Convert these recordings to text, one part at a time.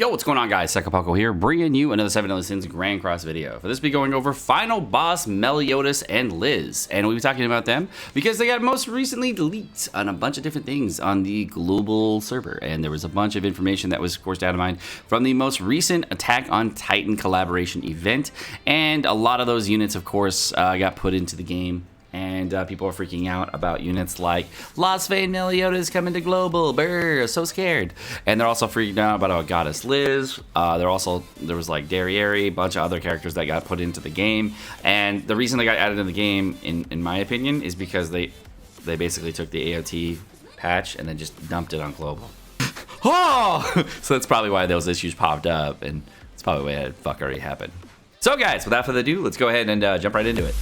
Yo, what's going on, guys? Sekapoko here, bringing you another 7 Deadly Sins Grand Cross video. For this, we'll be going over final boss Meliodas and Liz, and we'll be talking about them because they got most recently leaked on a bunch of different things on the global server, and there was a bunch of information that was, of course, data mined from the most recent Attack on Titan collaboration event, and a lot of those units, of course, got put into the game. And people are freaking out about units like Lost Vein Meliodas coming to global. Brr, so scared. And they're also freaking out about Goddess Liz. There was like Derriere, a bunch of other characters that got put into the game. And the reason they got added in the game, in my opinion, is because they basically took the AOT patch and then just dumped it on global. Oh! So that's probably why those issues popped up, and it's probably why that fuckery happened. So guys, without further ado, let's go ahead and jump right into it.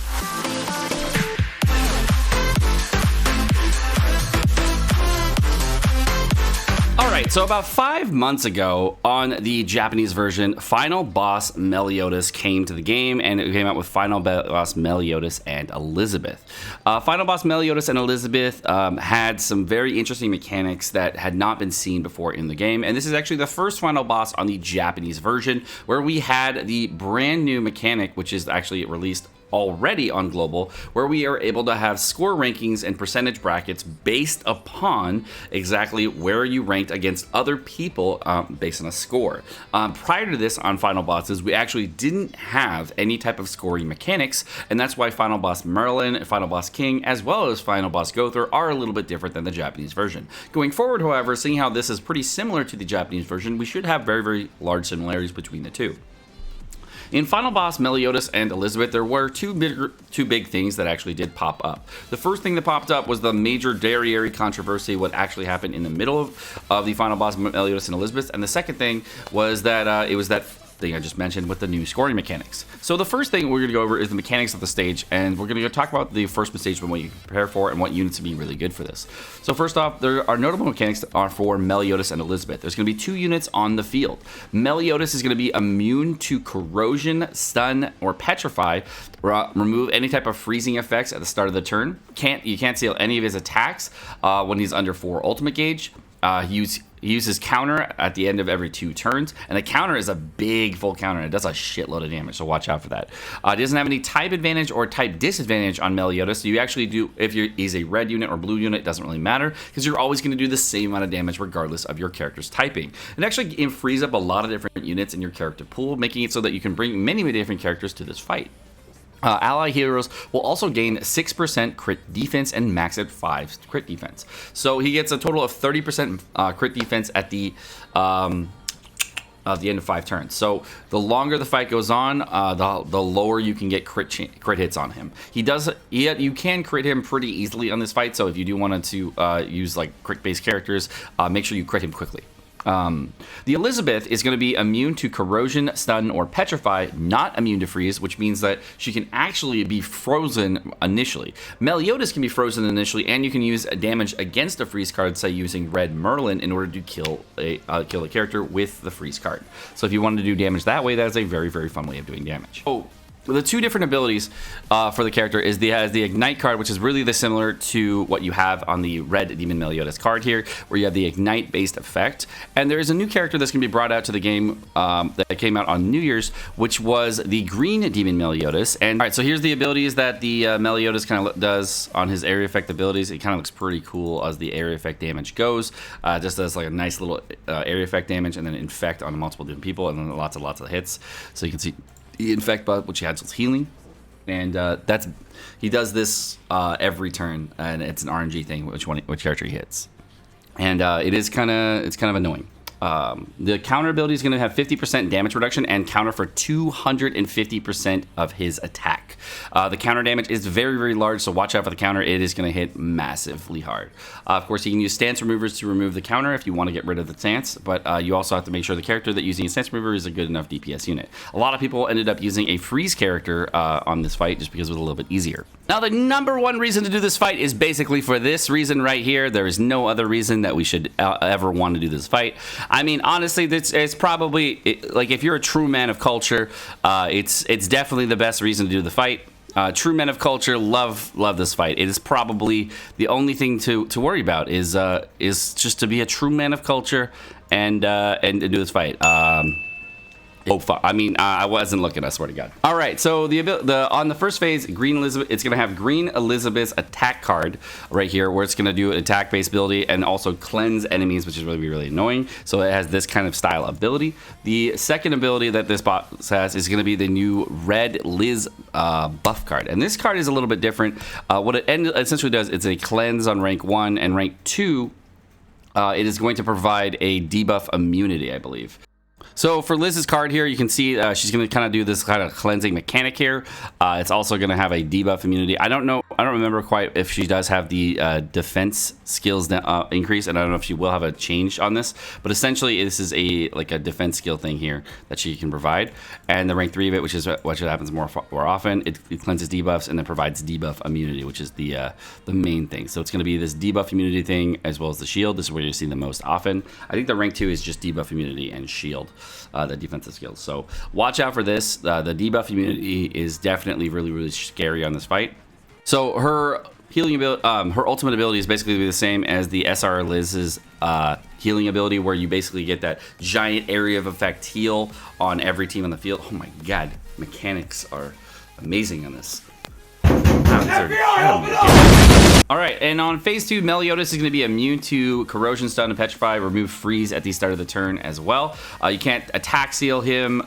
Alright, so about 5 months ago on the Japanese version, Final Boss Meliodas came to the game, and it came out with Final Boss Meliodas and Elizabeth. Final Boss Meliodas and Elizabeth had some very interesting mechanics that had not been seen before in the game, and this is actually the first final boss on the Japanese version, where we had the brand new mechanic, which is actually released already on global, where we are able to have score rankings and percentage brackets based upon exactly where you ranked against other people based on a score. Prior to this on Final Bosses, we actually didn't have any type of scoring mechanics, and that's why Final Boss Merlin, Final Boss King, as well as Final Boss Gother are a little bit different than the Japanese version. Going forward, however, seeing how this is pretty similar to the Japanese version, we should have very, very large similarities between the two. In Final Boss Meliodas and Elizabeth, there were two big things that actually did pop up. The first thing that popped up was the major Derriere controversy, what actually happened in the middle of the Final Boss Meliodas and Elizabeth, and the second thing was that it was that thing I just mentioned with the new scoring mechanics. So the first thing we're going to go over is the mechanics of the stage, and we're going to talk about the first stage and what you can prepare for and what units would be really good for this. So first off, there are notable mechanics that are for Meliodas and Elizabeth. There's going to be 2 units on the field. Meliodas is going to be immune to corrosion, stun, or petrify. Remove any type of freezing effects at the start of the turn. You can't seal any of his attacks when he's under 4 ultimate gauge. He uses counter at the end of every 2 turns, and the counter is a big full counter, and it does a shitload of damage, so watch out for that. It doesn't have any type advantage or type disadvantage on Meliodas, so you actually do, if he's a red unit or blue unit, it doesn't really matter, because you're always going to do the same amount of damage regardless of your character's typing. It actually frees up a lot of different units in your character pool, making it so that you can bring many different characters to this fight. Ally heroes will also gain 6% crit defense and max at 5 crit defense. So he gets a total of 30% crit defense at the end of 5 turns. So the longer the fight goes on, the lower you can get crit hits on him. You can crit him pretty easily on this fight. So if you do want to use like crit based characters, make sure you crit him quickly. The Elizabeth is going to be immune to corrosion, stun, or petrify, not immune to freeze, which means that she can actually be frozen initially. Meliodas can be frozen initially, and you can use damage against a freeze card, say using Red Merlin, in order to kill a character with the freeze card. So if you wanted to do damage that way, that is a very, very fun way of doing damage. The 2 different abilities for the character is the Ignite card, which is really similar to what you have on the Red Demon Meliodas card here, where you have the Ignite based effect. And there is a new character that's going to be brought out to the game that came out on New Year's, which was the Green Demon Meliodas. And all right, so here's the abilities that the Meliodas kind of does on his area effect abilities. It kind of looks pretty cool as the area effect damage goes. Just does like a nice little area effect damage, and then infect on multiple different people, and then lots of hits. So you can see Infect Bug, which adds healing, and he does this every turn, and it's an RNG thing which character he hits, and it's kind of annoying. The counter ability is going to have 50% damage reduction and counter for 250% of his attack. The counter damage is very, very large, so watch out for the counter. It is going to hit massively hard. Of course, you can use stance removers to remove the counter if you want to get rid of the stance, but you also have to make sure the character that using a stance remover is a good enough DPS unit. A lot of people ended up using a freeze character on this fight just because it was a little bit easier. Now, the number one reason to do this fight is basically for this reason right here. There is no other reason that we should ever want to do this fight. I mean, honestly, it's probably, like, if you're a true man of culture, it's definitely the best reason to do the fight. True men of culture love this fight. It is probably the only thing to worry about is just to be a true man of culture and do this fight. Oh fuck! I mean, I wasn't looking. I swear to God. All right. So on the first phase, Green Elizabeth, it's gonna have Green Elizabeth's attack card right here, where it's gonna do an attack-based ability and also cleanse enemies, which is really annoying. So it has this kind of style ability. The second ability that this boss has is gonna be the new Red Liz buff card, and this card is a little bit different. What it essentially does, it's a cleanse on rank 1 and rank 2. It is going to provide a debuff immunity, I believe. So for Liz's card here, you can see she's going to kind of do this kind of cleansing mechanic here. It's also going to have a debuff immunity. I don't remember quite if she does have the defense skills increase, and I don't know if she will have a change on this. But essentially, this is like a defense skill thing here that she can provide. And the rank 3 of it, which is what happens more often, it cleanses debuffs and then provides debuff immunity, which is the main thing. So it's going to be this debuff immunity thing as well as the shield. This is where you see the most often. I think the rank 2 is just debuff immunity and shield. The defensive skills. So watch out for this. The debuff immunity is definitely really scary on this fight. So her healing ability, her ultimate ability is basically the same as the SR Liz's healing ability, where you basically get that giant area of effect heal on every team on the field. Oh my God, mechanics are amazing on this. All right, and on phase 2, Meliodas is going to be immune to corrosion, stun, and petrify. Remove freeze at the start of the turn as well. You can't attack seal him.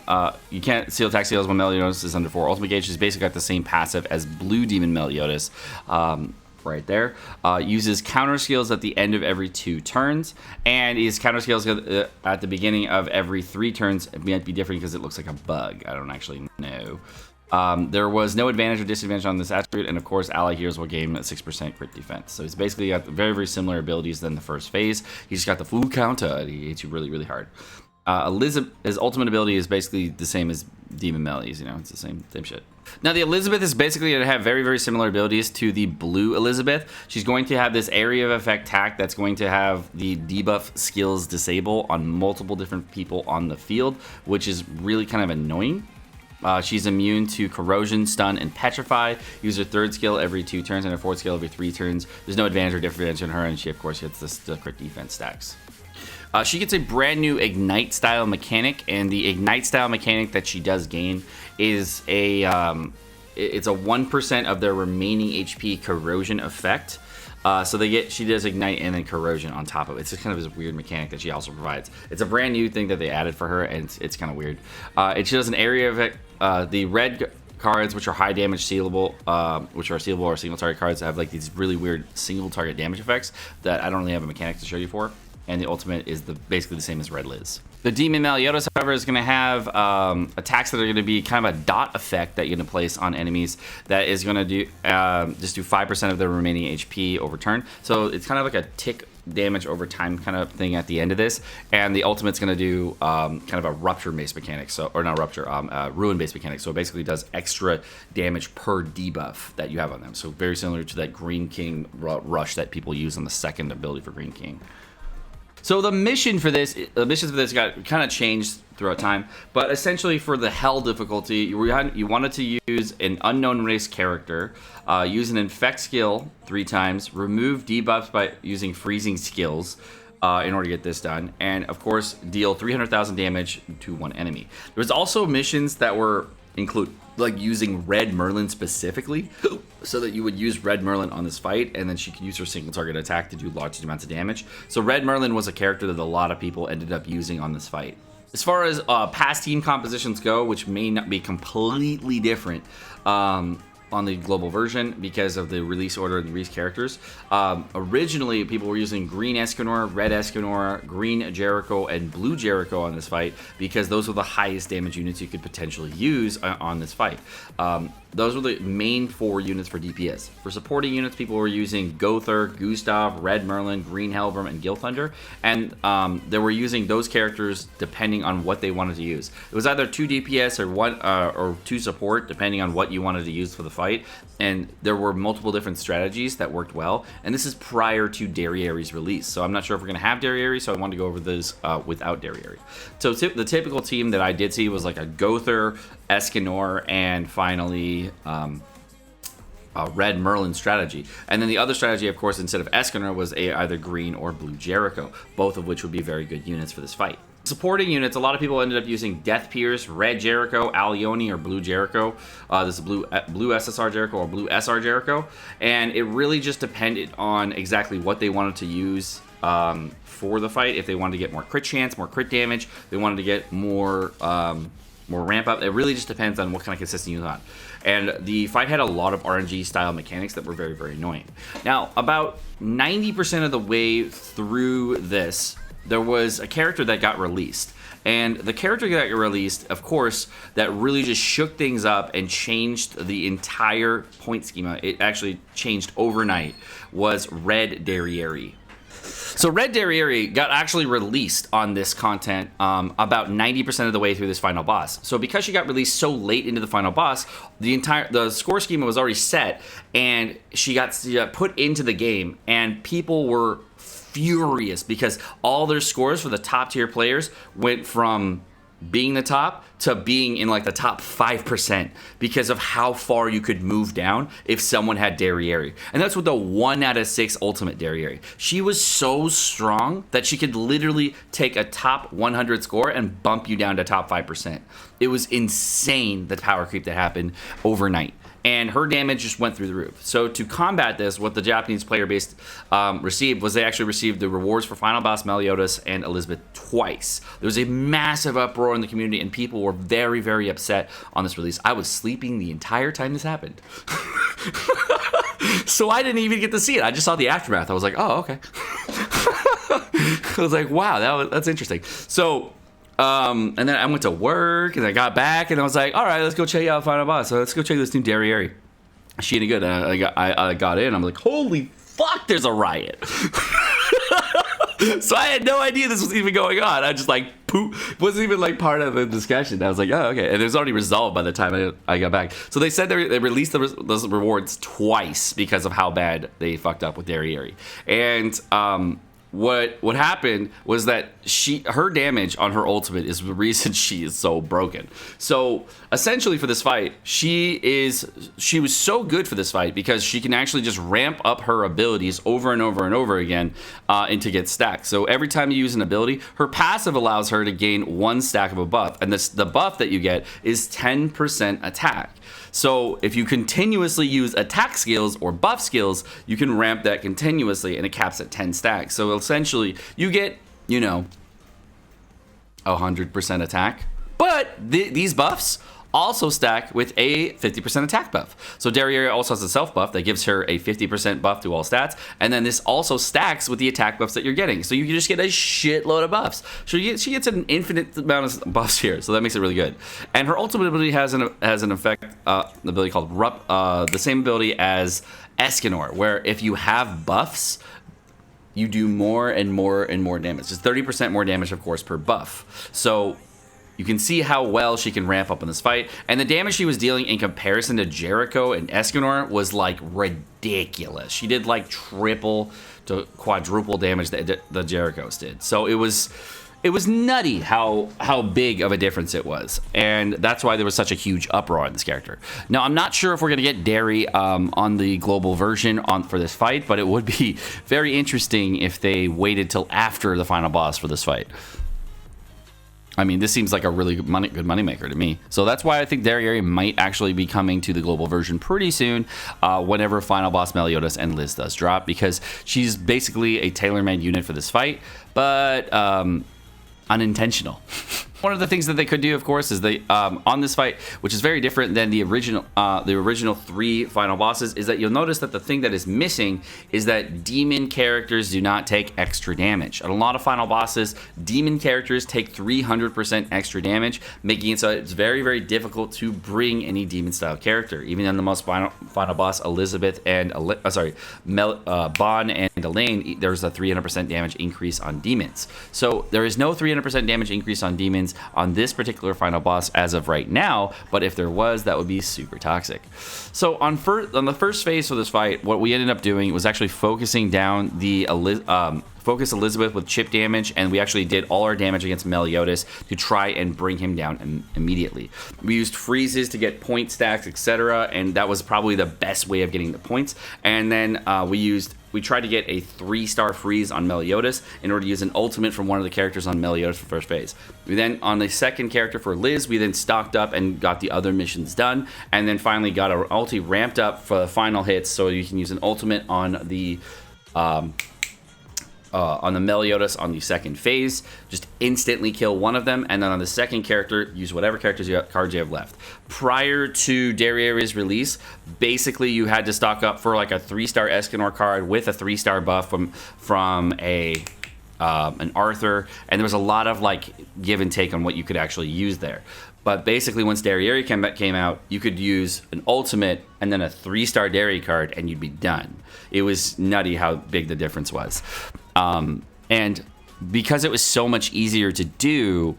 You can't seal attack seals when Meliodas is under 4 ultimate gauge. He's basically got the same passive as Blue Demon Meliodas. Right there. Uses counter skills at the end of every 2 turns, and his counter skills at the beginning of every 3 turns. It might be different because it looks like a bug. I don't actually know. There was no advantage or disadvantage on this attribute, and of course, ally heroes will gain a 6% crit defense. So he's basically got very similar abilities than the first phase. He's just got the full counter, and he hits you really hard. His ultimate ability is basically the same as Demon Mellies, you know, it's the same shit. Now, the Elizabeth is basically going to have very similar abilities to the Blue Elizabeth. She's going to have this area of effect tack that's going to have the debuff skills disable on multiple different people on the field, which is really kind of annoying. She's immune to corrosion, stun, and petrify. Use her 3rd skill every 2 turns and her 4th skill every 3 turns. There's no advantage or disadvantage on her, and she, of course, hits the crit defense stacks. She gets a brand new Ignite style mechanic, and the Ignite style mechanic that she does gain is it's a 1% of their remaining HP corrosion effect. So she does Ignite and then corrosion on top of it. It's just kind of this weird mechanic that she also provides. It's a brand new thing that they added for her, and it's kind of weird. She does an area of it. The red cards, which are high damage sealable, which are sealable or single target cards, have like these really weird single target damage effects that I don't really have a mechanic to show you for. And the ultimate is basically the same as Red Liz. The Demon Meliodas, however, is going to have attacks that are going to be kind of a dot effect that you're going to place on enemies that is going to do just do 5% of their remaining HP over turn. So it's kind of like a tick damage over time kind of thing at the end of this. And the ultimate's going to do kind of a rupture-based mechanic, or not rupture, ruin-based mechanic. So it basically does extra damage per debuff that you have on them. So very similar to that Green King rush that people use on the second ability for Green King. So the missions for this got kind of changed throughout time, but essentially for the Hell difficulty, you wanted to use an unknown race character, use an infect skill 3 times, remove debuffs by using freezing skills in order to get this done, and of course deal 300,000 damage to 1 enemy. There was also missions that were like using Red Merlin specifically, so that you would use Red Merlin on this fight, and then she could use her single target attack to do large amounts of damage. So Red Merlin was a character that a lot of people ended up using on this fight. As far as past team compositions go, which may not be completely different on the global version because of the release order of these characters. Originally, people were using Green Escanor, Red Escanor, Green Jericho, and Blue Jericho on this fight because those were the highest damage units you could potentially use on this fight. Those were the main 4 units for DPS. For supporting units, people were using Gother, Gustav, Red Merlin, Green Hellbrim, and Gil Thunder, and they were using those characters depending on what they wanted to use. It was either 2 DPS or 2 support, depending on what you wanted to use for the fight, and there were multiple different strategies that worked well, and this is prior to Derrieri's release, so I'm not sure if we're going to have Derrieri, so I wanted to go over this without Derrieri. So the typical team that I did see was like a Gother, Escanor, and finally red Merlin strategy. And then the other strategy, of course, instead of Escanor was either green or blue Jericho, both of which would be very good units for this fight. Supporting units, a lot of people ended up using Death Pierce, Red Jericho, Alioni, or Blue Jericho. This is blue SSR Jericho or Blue SR Jericho. And it really just depended on exactly what they wanted to use for the fight. If they wanted to get more crit chance, more crit damage, they wanted to get more ramp up. It really just depends on what kind of consistency you want. And the fight had a lot of RNG style mechanics that were very, very annoying. Now, about 90% of the way through this, there was a character that got released. And the character that got released, of course, that really just shook things up and changed the entire point schema. It actually changed overnight, was Red Derriere. So Red Derriere got actually released on this content about 90% of the way through this final boss. So because she got released so late into the final boss, the score schema was already set, and she got put into the game, and people were furious because all their scores for the top tier players went from being the top to being in like the top 5% because of how far you could move down if someone had Derriere. And that's with the 1 out of 6 ultimate Derriere. She was so strong that she could literally take a top 100 score and bump you down to top 5%. It was insane, the power creep that happened overnight. And her damage just went through the roof. So to combat this, what the Japanese player base received was they actually received the rewards for Final Boss Meliodas and Elizabeth twice. There was a massive uproar in the community, and people were very, very upset on this release. I was sleeping the entire time this happened. So I didn't even get to see it. I just saw the aftermath. I was like, oh, okay. I was like, wow, that's interesting. So... and then I went to work, and I got back, and I was like, all right, let's go check out Final Boss. So let's go check this new Derriere. She ain't good. And I got in. I'm like, holy fuck, there's a riot. So I had no idea this was even going on. I just like, poop. Wasn't even like part of the discussion. I was like, oh, okay. And it was already resolved by the time I got back. So they said they released those rewards twice because of how bad they fucked up with Derriere. And, what happened was that her damage on her ultimate is the reason she is so broken. So essentially for this fight, she was so good for this fight because she can actually just ramp up her abilities over and over and over again and to get stacked. So every time you use an ability, her passive allows her to gain 1 stack of a buff, and the buff that you get is 10% attack. So if you continuously use attack skills or buff skills, you can ramp that continuously, and it caps at 10 stacks. So essentially, you get, 100% attack. But these buffs also stack with a 50% attack buff. So Derriere also has a self buff that gives her a 50% buff to all stats, and then this also stacks with the attack buffs that you're getting. So you can just get a shitload of buffs. So she gets an infinite amount of buffs here, so that makes it really good. And her ultimate ability has an effect, ability called the same ability as Escanor, where if you have buffs, you do more and more and more damage. It's 30% more damage, of course, per buff. So you can see how well she can ramp up in this fight. And the damage she was dealing in comparison to Jericho and Escanor was like ridiculous. She did like triple to quadruple damage that the Jerichos did. So it was nutty how big of a difference it was. And that's why there was such a huge uproar on this character. Now, I'm not sure if we're going to get Derry on the global version for this fight, but it would be very interesting if they waited till after the final boss for this fight. I mean, this seems like a really good moneymaker to me. So that's why I think Derriere might actually be coming to the global version pretty soon, whenever Final Boss Meliodas and Liz does drop, because she's basically a tailor-made unit for this fight, but unintentional. One of the things that they could do, of course, is they on this fight, which is very different than the original 3 final bosses, is that you'll notice that the thing that is missing is that demon characters do not take extra damage. On a lot of final bosses, demon characters take 300% extra damage, making it so it's very, very difficult to bring any demon style character. Even in the most final boss, Elizabeth and Bon and Elaine, there's a 300% damage increase on demons. So there is no 300% damage increase on demons on this particular final boss as of right now, but if there was, that would be super toxic. So on the first phase of this fight, what we ended up doing was actually focusing down the focus Elizabeth with chip damage, and we actually did all our damage against Meliodas to try and bring him down immediately. We used freezes to get point stacks, etc., and that was probably the best way of getting the points. And then we tried to get a 3-star freeze on Meliodas in order to use an ultimate from one of the characters on Meliodas for first phase. We then, on the second character for Liz, we then stocked up and got the other missions done, and then finally got our ulti ramped up for the final hits, so you can use an ultimate on the Meliodas on the second phase, just instantly kill one of them, and then on the second character, use whatever cards you have left. Prior to Derriere's release, basically you had to stock up for like a 3-star Escanor card with a 3-star buff from an Arthur, and there was a lot of like give and take on what you could actually use there. But basically, once Derriere came out, you could use an ultimate and then a 3-star Derry card, and you'd be done. It was nutty how big the difference was. And because it was so much easier to do,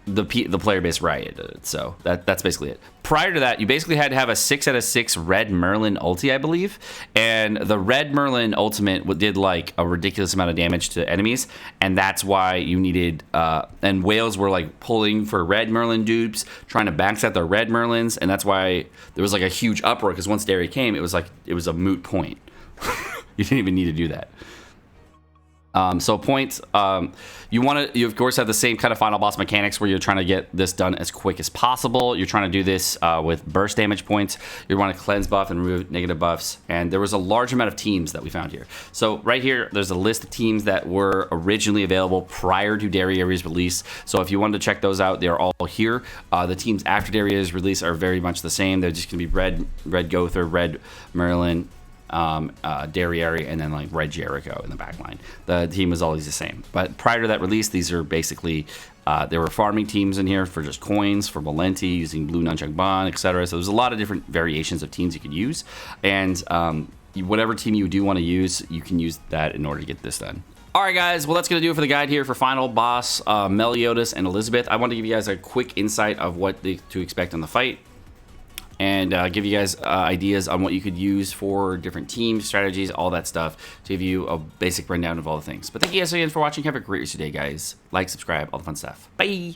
the player base rioted it. So that's basically it. Prior to that, you basically had to have a 6 out of 6 Red Merlin ulti, I believe. And the Red Merlin ultimate did like a ridiculous amount of damage to enemies. And that's why you needed, and whales were like pulling for Red Merlin dupes, trying to backstab their Red Merlins. And that's why there was like a huge uproar, because once Derry came, it was a moot point. You didn't even need to do that. So points, you of course have the same kind of final boss mechanics where you're trying to get this done as quick as possible. You're trying to do this with burst damage points. You want to cleanse buff and remove negative buffs. And there was a large amount of teams that we found here. So right here, there's a list of teams that were originally available prior to Derriere's release. So if you wanted to check those out, they're all here. The teams after Derriere's release are very much the same. They're just going to be Red Gother, Red Merlin, Derriere, and then like Red Jericho in the back line. The team was always the same. But prior to that release, these are basically there were farming teams in here for just coins, for Valenti, using Blue Nunchuck Bond, etc. So there's a lot of different variations of teams you could use, and whatever team you do want to use, you can use that in order to get this done. Alright guys, well that's going to do it for the guide here for Final Boss, Meliodas and Elizabeth. I want to give you guys a quick insight of what to expect on the fight, and give you guys ideas on what you could use for different teams, strategies, all that stuff, to give you a basic rundown of all the things. But thank you guys again for watching. Have a great rest of your day, guys. Like, subscribe, all the fun stuff. Bye!